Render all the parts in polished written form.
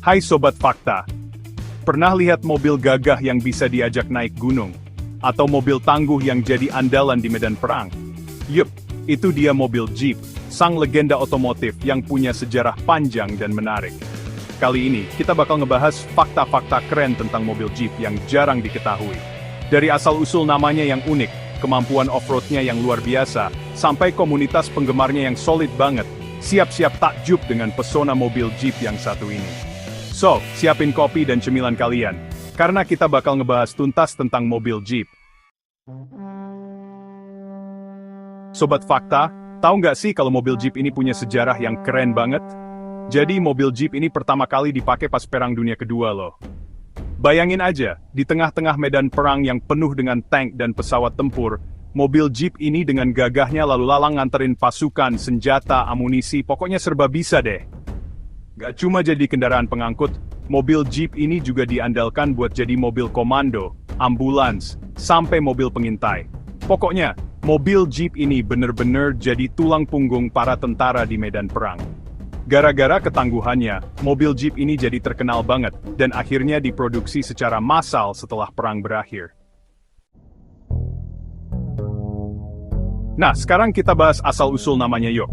Hai Sobat Fakta, pernah lihat mobil gagah yang bisa diajak naik gunung? Atau mobil tangguh yang jadi andalan di medan perang? Yup, itu dia mobil Jeep, sang legenda otomotif yang punya sejarah panjang dan menarik. Kali ini, kita bakal ngebahas fakta-fakta keren tentang mobil Jeep yang jarang diketahui. Dari asal-usul namanya yang unik, kemampuan off-roadnya yang luar biasa, sampai komunitas penggemarnya yang solid banget, siap-siap takjub dengan pesona mobil Jeep yang satu ini. So, siapin kopi dan cemilan kalian, karena kita bakal ngebahas tuntas tentang mobil Jeep. Sobat Fakta, tahu nggak sih kalau mobil Jeep ini punya sejarah yang keren banget? Jadi mobil Jeep ini pertama kali dipakai pas Perang Dunia Kedua loh. Bayangin aja, di tengah-tengah medan perang yang penuh dengan tank dan pesawat tempur, mobil Jeep ini dengan gagahnya lalu lalang nganterin pasukan, senjata, amunisi, pokoknya serba bisa deh. Gak cuma jadi kendaraan pengangkut, mobil Jeep ini juga diandalkan buat jadi mobil komando, ambulans, sampai mobil pengintai. Pokoknya, mobil Jeep ini bener-bener jadi tulang punggung para tentara di medan perang. Gara-gara ketangguhannya, mobil Jeep ini jadi terkenal banget, dan akhirnya diproduksi secara massal setelah perang berakhir. Nah, sekarang kita bahas asal-usul namanya yuk.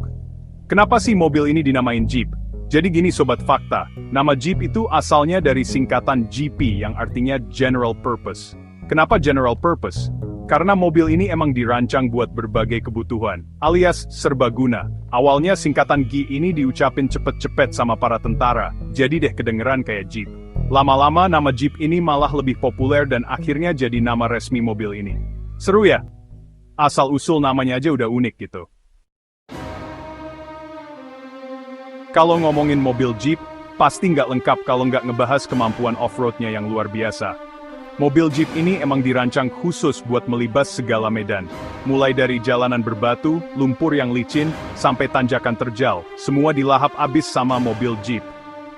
Kenapa sih mobil ini dinamain Jeep? Jadi gini Sobat Fakta, nama Jeep itu asalnya dari singkatan GP yang artinya General Purpose. Kenapa General Purpose? Karena mobil ini emang dirancang buat berbagai kebutuhan, alias serbaguna. Awalnya singkatan G ini diucapin cepet-cepet sama para tentara, jadi deh kedengeran kayak Jeep. Lama-lama nama Jeep ini malah lebih populer dan akhirnya jadi nama resmi mobil ini. Seru ya? Asal-usul namanya aja udah unik gitu. Kalau ngomongin mobil Jeep, pasti nggak lengkap kalau nggak ngebahas kemampuan off-roadnya yang luar biasa. Mobil Jeep ini emang dirancang khusus buat melibas segala medan. Mulai dari jalanan berbatu, lumpur yang licin, sampai tanjakan terjal, semua dilahap abis sama mobil Jeep.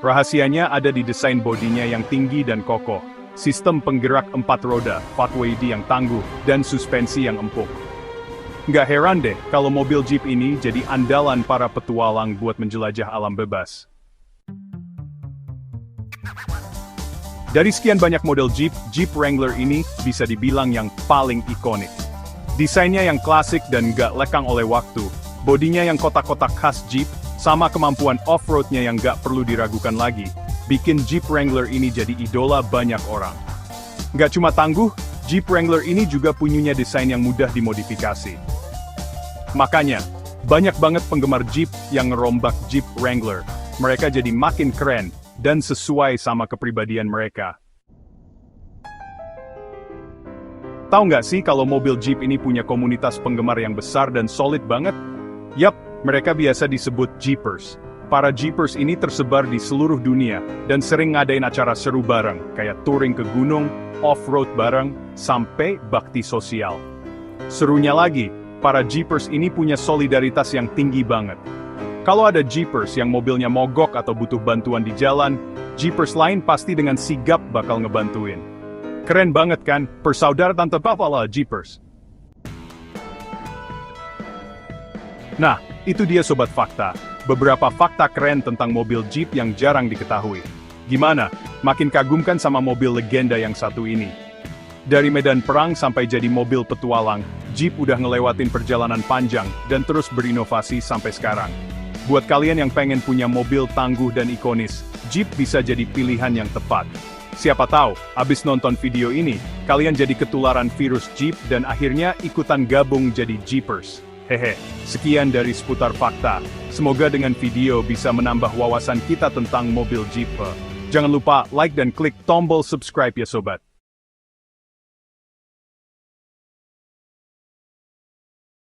Rahasianya ada di desain bodinya yang tinggi dan kokoh, sistem penggerak 4 roda, 4WD yang tangguh, dan suspensi yang empuk. Nggak heran deh kalau mobil Jeep ini jadi andalan para petualang buat menjelajah alam bebas. Dari sekian banyak model Jeep, Jeep Wrangler ini bisa dibilang yang paling ikonik. Desainnya yang klasik dan nggak lekang oleh waktu, bodinya yang kotak-kotak khas Jeep, sama kemampuan off-roadnya yang nggak perlu diragukan lagi, bikin Jeep Wrangler ini jadi idola banyak orang. Nggak cuma tangguh, Jeep Wrangler ini juga punya desain yang mudah dimodifikasi. Makanya, banyak banget penggemar Jeep yang ngerombak Jeep Wrangler. Mereka jadi makin keren, dan sesuai sama kepribadian mereka. Tahu nggak sih kalau mobil Jeep ini punya komunitas penggemar yang besar dan solid banget? Yap, mereka biasa disebut Jeepers. Para Jeepers ini tersebar di seluruh dunia, dan sering ngadain acara seru bareng, kayak touring ke gunung, off-road bareng, sampai bakti sosial. Serunya lagi, para Jeepers ini punya solidaritas yang tinggi banget. Kalau ada Jeepers yang mobilnya mogok atau butuh bantuan di jalan, Jeepers lain pasti dengan sigap bakal ngebantuin. Keren banget kan? Persaudaraan tanpa pala Jeepers. Nah, itu dia Sobat Fakta. Beberapa fakta keren tentang mobil Jeep yang jarang diketahui. Gimana? Makin kagum kan sama mobil legenda yang satu ini? Dari medan perang sampai jadi mobil petualang, Jeep udah ngelewatin perjalanan panjang dan terus berinovasi sampai sekarang. Buat kalian yang pengen punya mobil tangguh dan ikonis, Jeep bisa jadi pilihan yang tepat. Siapa tahu, abis nonton video ini, kalian jadi ketularan virus Jeep dan akhirnya ikutan gabung jadi Jeepers. Hehe, sekian dari seputar fakta. Semoga dengan video bisa menambah wawasan kita tentang mobil Jeep. Jangan lupa like dan klik tombol subscribe ya sobat.